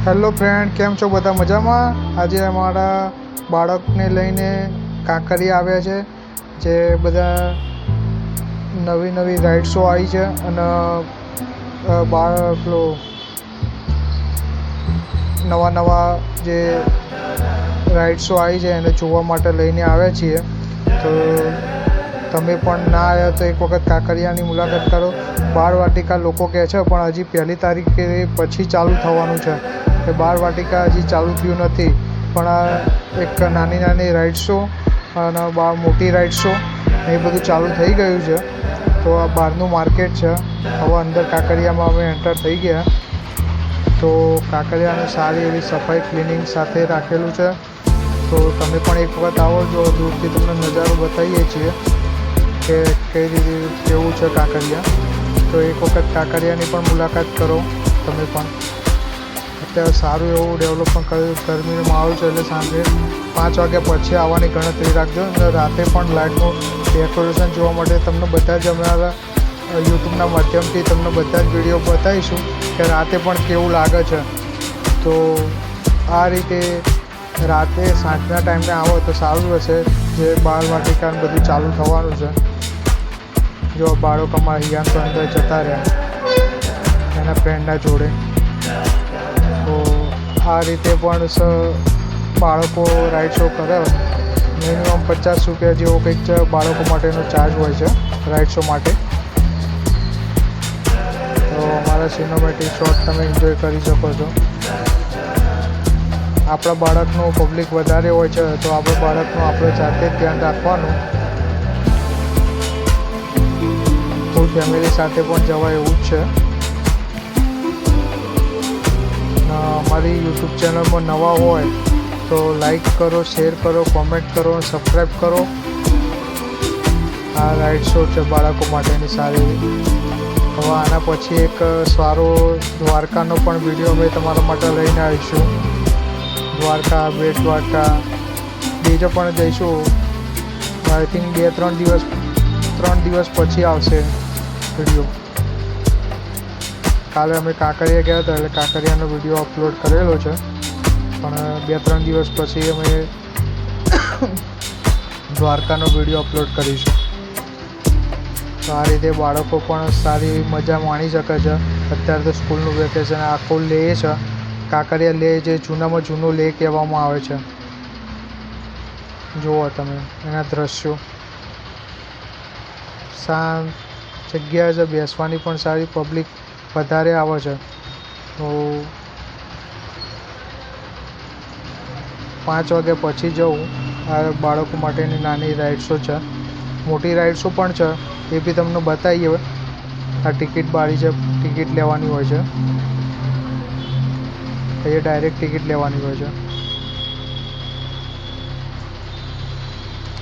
Hello friend, કેમ છો બધા મજામાં? આજે અમારા બાળકને લઈને કાંકરિયા આવ્યા છે. જે બધા નવી નવી રાઇડ્સો આવી છે અને બાળકો નવા જે રાઇડ્સો આવી છે એને જોવા માટે લઈને આવ્યા છીએ. તો તમે પણ ના આવ્યા તો એક વખત કાંકરિયાની મુલાકાત કરો. બાળવાટિકા લોકો કહે છે પણ હજી 1 તારીખે પછી ચાલુ થવાનું છે. એ બાળવાટિકા હજી ચાલુ થયું નથી, પણ એક નાની રાઇડ્સો અને મોટી રાઇડ્સો એ બધું ચાલુ થઈ ગયું છે. તો આ બહારનું માર્કેટ છે. હવે અંદર કાંકરિયામાં અમે એન્ટર થઈ ગયા. તો કાંકરિયાને સારી એવી સફાઈ ક્લિનિંગ સાથે રાખેલું છે. તો તમે પણ એક વખત આવો, જો દૂરથી તમને નજારો બતાવીએ છીએ કે કઈ રીતે કેવું છે કાંકરિયા. તો એક વખત કાંકરિયાની પણ મુલાકાત કરો તમે પણ. અત્યારે સારું એવું ડેવલપમેન્ટ કર્યું. ગરમીનો માહોલ છે એટલે સાંજે 5 વાગ્યા પછી આવવાની ગણતરી રાખજો. અને રાતે પણ લાઇટનું ડેકોરેશન જોવા માટે તમને બધા જ અમારા યુટ્યુબના માધ્યમથી તમને બધા જ વિડીયો બતાવીશું કે રાતે પણ કેવું લાગે છે. તો આ રીતે રાતે સાંજના ટાઈમે આવો તો સારું રહેશે. જે બાળવાટિકાને બધું ચાલુ થવાનું છે. જો બાળકોમાં હિયાન તો અંદર જતા રહ્યા એના ફ્રેન્ડના જોડે. તો આ રીતે પણ બાળકો રાઇડ શો કરે. મિનિમમ 50 રૂપિયા જેવો કંઈક બાળકો માટેનો ચાર્જ હોય છે રાઇડ શો માટે. તો અમારા સિનેમેટિક શોટ તમે એન્જોય કરી શકો છો. આપણા બાળકનું પબ્લિક વધારે હોય છે તો આપણા બાળકનું આપણે જાતે જ ધ્યાન રાખવાનું. ફૂલ ફેમિલી સાથે પણ જવાય એવું જ છે. અમારી યુટ્યુબ ચેનલમાં નવા હોય તો લાઈક કરો, શેર કરો, કોમેન્ટ કરો, સબસ્ક્રાઈબ કરો. આ રાઇડ શો છે બાળકો માટેની સારી. હવે આના પછી એક સારો દ્વારકાનો પણ વિડીયો અમે તમારા માટે લઈને આવીશું. દ્વારકા, બેટ દ્વારકા બીજો પણ જઈશું. આઈ થિંક 3 દિવસ પછી આવશે વિડીયો. કાલે અમે કાંકરિયા ગયા હતા એટલે કાંકરિયાનો વિડીયો અપલોડ કરેલો છે. પણ 2-3 દિવસ પછી અમે દ્વારકાનો વિડીયો અપલોડ કરીશું. તો આ રીતે બાળકો પણ સારી મજા માણી શકે છે. અત્યારે તો સ્કૂલનું વેકેશન આખું લે છે. કાંકરિયા લે જે જૂનામાં જૂનું લે કહેવામાં આવે છે. જુઓ તમે એના દ્રશ્યો. શાંત જગ્યા છે, બેસવાની પણ સારી, પબ્લિક વધારે આવે છે. તો 5 વાગ્યા પછી જવું. આ બાળકો માટેની નાની રાઇડ્સો છે. મોટી રાઇડ્સો પણ છે, એ બી તમને બતાવીએ. આ ટિકિટ બારી છે, ટિકિટ લેવાની હોય છે. અહીંયા ડાયરેક્ટ ટિકિટ લેવાની હોય છે.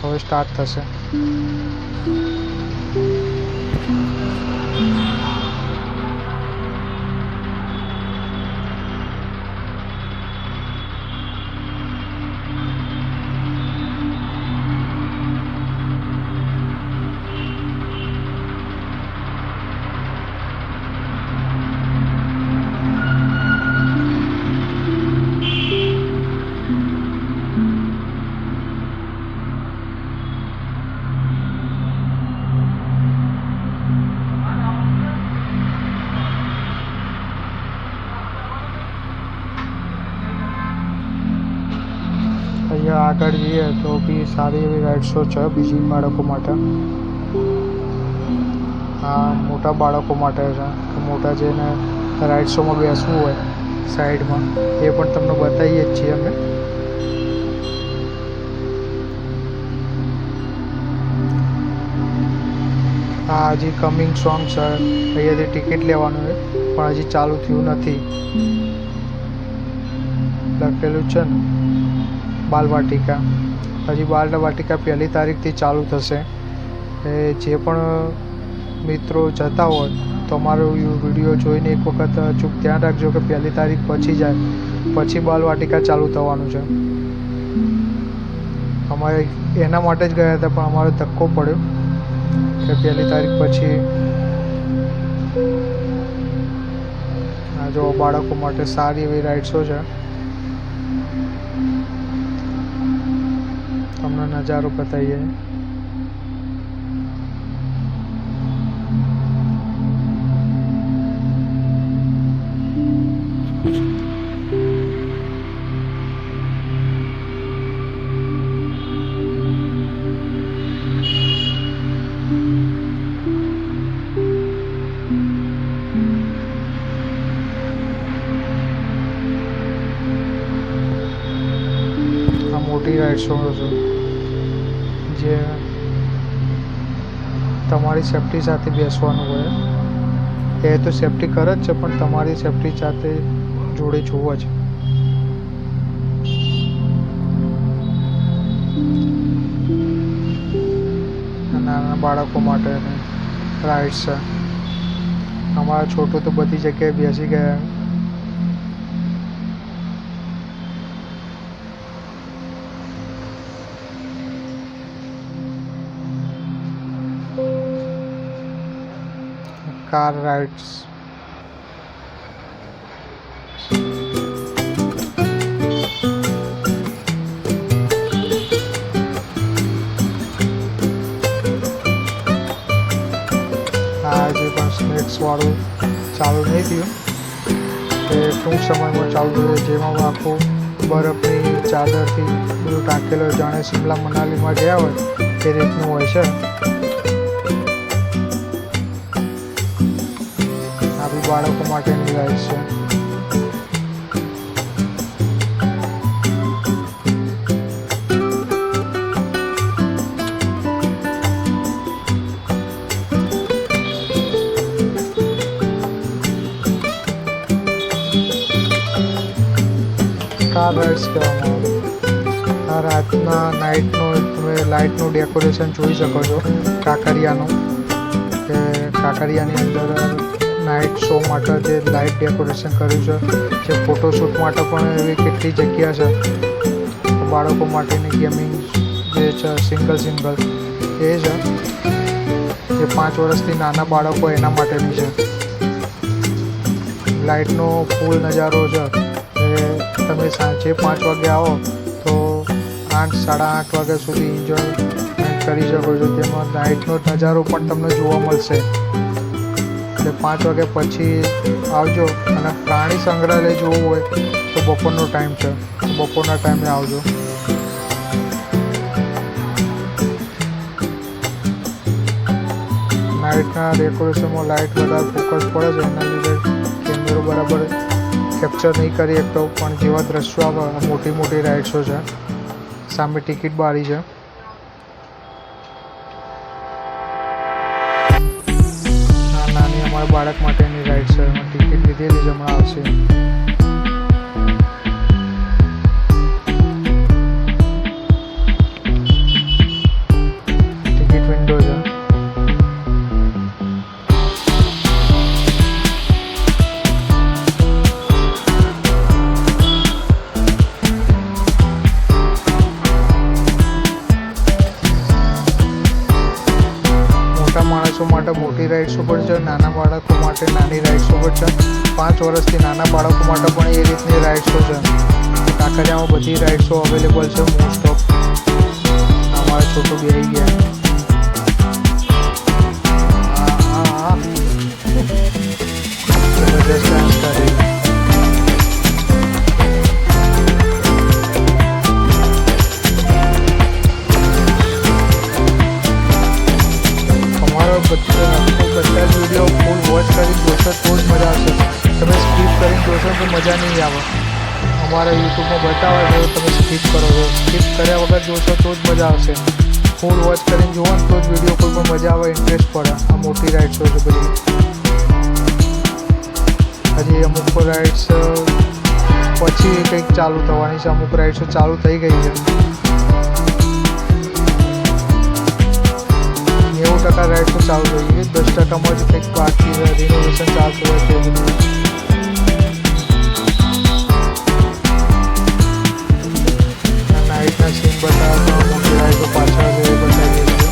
હવે સ્ટાર્ટ થશે. અહીંયા આગળ જઈએ તો બી સારી એવી રાઇડ્સો છે બીજી બાળકો માટે. આ મોટા બાળકો માટે છે કે મોટા જેને રાઇડ્સોમાં બેસવું હોય સાઈડમાં, એ પણ તમને બતાવીએ જ છીએ અમે. આ હજી કમિંગ સોંગ છે. અહીંયાથી ટિકિટ લેવાનું હોય પણ હજી ચાલુ થયું નથી. લખેલું છે ને બાલવાટિકા. હજી બાલવાટિકા 1 તારીખથી ચાલુ થશે. એ જે પણ મિત્રો જતા હોય તો અમારો વિડીયો જોઈને એક વખત અચૂક ધ્યાન રાખજો કે 1 તારીખ પછી જાય, પછી બાલવાટિકા ચાલુ થવાનું છે. અમારે એના માટે જ ગયા હતા પણ અમારો ધક્કો પડ્યો કે 1 તારીખ પછી. આ જો બાળકો માટે સારી એવી રાઇડ્સો છે. તમને નજારો બતાવીએ. મોટી રાઇડ્સો છે જે તમારી સેફટી સાથે બેસવાનું હોય. એ તો સેફટી કરે જ છે, પણ તમારી સેફટી સાથે જોડે જોવો જ. નાના બાળકો માટે રાઇડ્સ છે. અમારા છોટું તો બધી જગ્યાએ બેસી ગયા. Car rides. આજે પણ સ્નેક્સ વાળું ચાલુ નહીં થયું, એ ટૂંક સમયમાં ચાલુ થયું, જેમાં આખું બરફની ચાદરથી બધું ઢાંકેલું હોય, જાણે શિમલા મનાલીમાં ગયા હોય એ રીતનું હોય છે. આ બી બાળકો માટેની રાઇડ છે. કાર રાઇડ્સ કહેવામાં આવે. આ રાતના નાઇટનો તમે લાઇટનું ડેકોરેશન જોઈ શકો છો કાંકરિયાનું, કે કાંકરિયાની અંદર નાઇટ શો માટે જે લાઇટ ડેકોરેશન કર્યું છે, જે ફોટોશૂટ માટે પણ એવી કેટલી જગ્યા છે. બાળકો માટેની ગેમિંગ જે છે સિંગલ એ છે, જે 5 વર્ષથી નાના બાળકો એના માટેની છે. લાઇટનો ફૂલ નજારો છે. તમે સાંજે 5 વાગે આવો તો 8 સાડા 8 વાગ્યા સુધી એન્જોય કરી શકો છો. તેમાં નાઇટનો નજારો પણ તમને જોવા મળશે. એટલે 5 વાગ્યા પછી આવજો. અને પ્રાણી સંગ્રહાલય જોવું હોય તો બપોરનો ટાઈમ છે, બપોરના ટાઈમે આવજો. નાઇટના ડેકોરેશનમાં લાઇટ વધારે ફોકસ પડે છે, એના લીધે કેમેરો બરાબર કેપ્ચર નહીં કરી શકતો. પણ જેવા દ્રશ્યો આવે, મોટી મોટી રાઇડ્સો છે. સામે ટિકિટ બારી છે. નાની અમારા બાળક માટેની રાઇડ છે. ટિકિટ લીધેલી જ હમણાં આવશે. ટિકિટ વિન્ડો છે. માણસો માટે મોટી રાઇડ્સો પર છે, નાના બાળકો માટે નાની રાઇડ્સો પર છે. 5 વર્ષથી નાના બાળકો માટે પણ એ રીતની રાઇડ્સો છે. કાંકરિયામાં બધી રાઇડ્સો અવેલેબલ છે મોસ્ટ ઓફ. અમારા છોટું બી આવી ગયા. હા જબરદસ્ત ડાન્સ કરે. બધા જ વિડીયો ફૂલ વોચ કરીને જોશો તો જ મજા આવશે. તમે સ્કીપ કરીને જોશો તો મજા નહીં આવે. અમારા યુટ્યુબમાં બતાવે તો તમે સ્કીપ કરો છો. સ્કીપ કર્યા વગર જોશો તો જ મજા આવશે. ફૂલ વોચ કરીને જુઓ ને તો જ વિડીયો કોઈ પણ મજા આવે, ઇન્ટરેસ્ટ પડે. આ મોટી રાઇડ્સો છે બધી. હજી અમુક રાઇડ્સ પછી કંઈક ચાલુ થવાની છે. અમુક રાઇડ્સો ચાલુ થઈ ગઈ છે. 90% રાઇડ્સો ચાલુ થઈ ગઈ. 10%માં જ કંઈક બાકી છે. રિનોવેશન ચાલતું હોય તે બધું. નાઇટના સીન બતાવતા મોટી રાઇડો પાછળ છે એ બતાવીએ છીએ.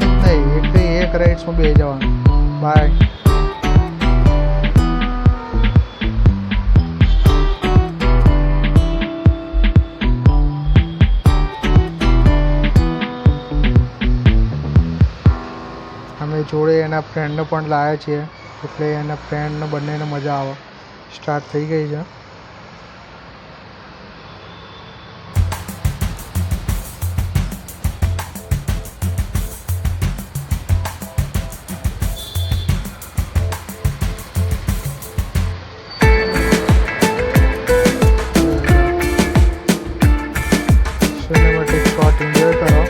જ નહીં, એક રાઇડ્સમાં બેસી જવાનું. બાય. અમે જોડે એના ફ્રેન્ડને પણ લાવ્યા છીએ, એટલે એના ફ્રેન્ડને બંનેને મજા આવે. સ્ટાર્ટ થઈ ગઈ છે. સિનેમેટિક શોટ એન્જોય કરો.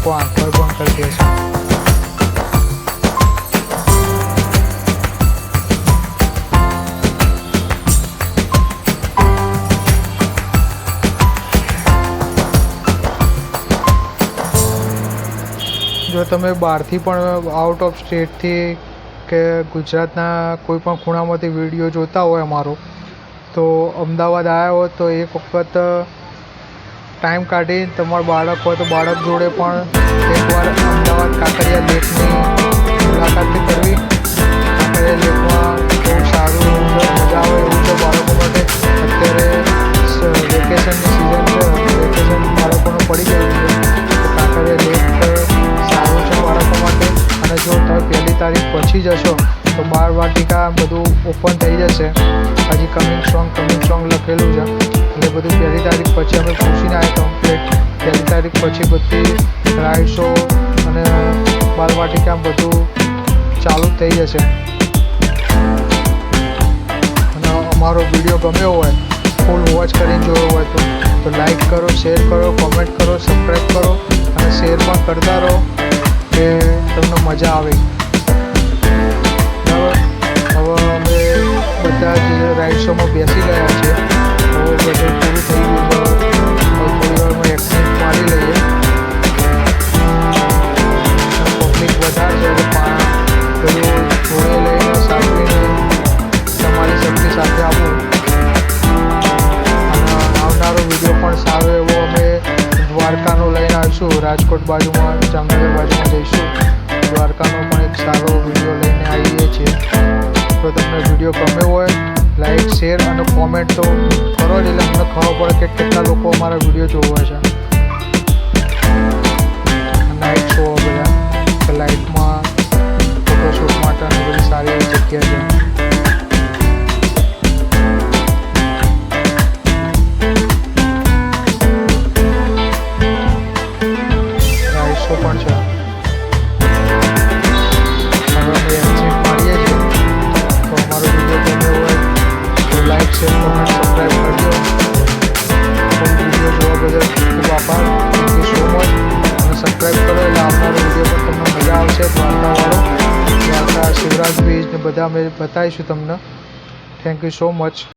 લોકો આંખો બંધ કરી દે છે. જો તમે બહારથી પણ આઉટ ઓફ સ્ટેટથી કે ગુજરાતના કોઈ પણ ખૂણામાંથી વિડીયો જોતા હોય અમારો, તો અમદાવાદ આવ્યા હોય તો એક વખત ટાઈમ કાઢી તમારું બાળક હોય તો બાળક જોડે પણ એકવાર અમદાવાદ કાંકરિયા લેકની મુલાકાત કરવી. કાંકરિયા લેકમાં બહુ સારું મજા આવે એવું છે બાળકો માટે. અત્યારે વેકેશનની સિઝન છે, વેકેશન બાળકોને પડી ગયું છે, તો કાંકરિયા લેક સારું છે બાળકો માટે. અને જો તમે 1લી તારીખ પછી જશો તો 12 વાટિકા બધું ઓપન થઈ જશે. હજી કમિંગ સોંગ લખેલું છે, એટલે બધું 1લી તારીખ પછી અમે પૂછીને આવ્યા કમ્પ્લીટ. 1લી તારીખ પછી બધી રાઇડ્સો અને 12 વાટિકા બધું ચાલુ થઈ જશે. અને અમારો વિડીયો ગમ્યો હોય, ફૂલ વોચ કરીને જોયો હોય તો લાઈક કરો, શેર કરો, કોમેન્ટ કરો, સબસ્ક્રાઈબ કરો અને શેર પણ કરતા રહો કે તમને મજા આવે. હવે અમે બધા જ રાઇડ્સોમાં બેસી ગયા છે. હવે બધું પૂરું થઈ ગયું છે. થોડી વારમાં એક્સિટ મારી લઈએ. પબ્લિક વધારે છે એટલે બધું જોડે લઈને સાચવીને તમારી શક્તિ સાથે આપવું. અને આવનારો વિડીયો પણ સારો એવો અમે દ્વારકાનો લઈને આવીશું. રાજકોટ બાજુમાં, જામનગર બાજુમાં જઈશું. દ્વારકાનો પણ એક સારો વિડીયો લઈને આવીએ છીએ. તો તમને વિડીયો ગમ્યો હોય, લાઈક, શેર અને કોમેન્ટ તો કરો જ, એટલે અમને ખબર પડે કે કેટલા લોકો અમારા વિડીયો જોવે છે. નાઇટ શો બધા કે લાઇટમાં ફોટોશૂટ માટેની બધી સારી એવી જગ્યા છે. નાઇટ શો પણ છે. હવે અમે એક્સિટ મારીએ છીએ. તો અમારો વિડીયો ગમ્યો હોય તો લાઈક, શેર, કોમેન્ટ, સબસ્ક્રાઈબ કરજો. વિડીયો જોવા બદલ ખૂબ આભાર. બધા અમે બતાવીશું તમને. Thank you so much.